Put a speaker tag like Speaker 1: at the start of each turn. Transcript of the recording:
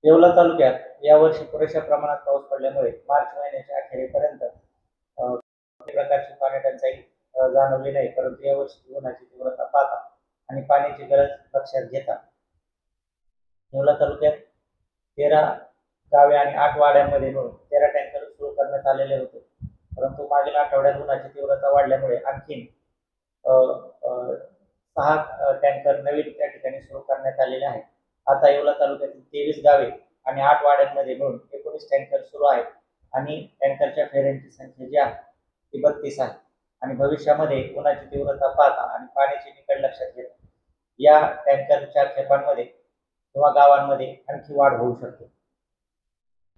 Speaker 1: येवला तालुक्यात यावर्षी पुरेशा प्रमाणात पाऊस पडल्यामुळे मार्च महिन्याच्या अखेरीपर्यंत प्रकारची पाणी टंचाई जाणवली नाही, परंतु यावर्षी उन्हाची तीव्रता पाहता आणि पाण्याची गरज लक्षात घेता येवला तालुक्यात 13 गावे आणि 8 वाड्यांमध्ये मिळून 13 टँकर सुरू करण्यात आलेले होते. परंतु मागील आठवड्यात उन्हाची तीव्रता वाढल्यामुळे आणखी 6 टँकर नवीन त्या ठिकाणी सुरू करण्यात आलेले आहेत. आता येवला तालुक्यातील 23 गावे आणि 8 वाड्यांमध्ये मिळून 19 टँकर सुरू आहेत आणि टँकरच्या फेऱ्यांची संख्या जी आहे ती 32 आहे. आणि भविष्यामध्ये उन्हाची तीव्रता पाहता आणि पाण्याची निकड लक्षात घेता या टँकरच्या खेपांमध्ये किंवा गावांमध्ये आणखी वाढ होऊ शकते.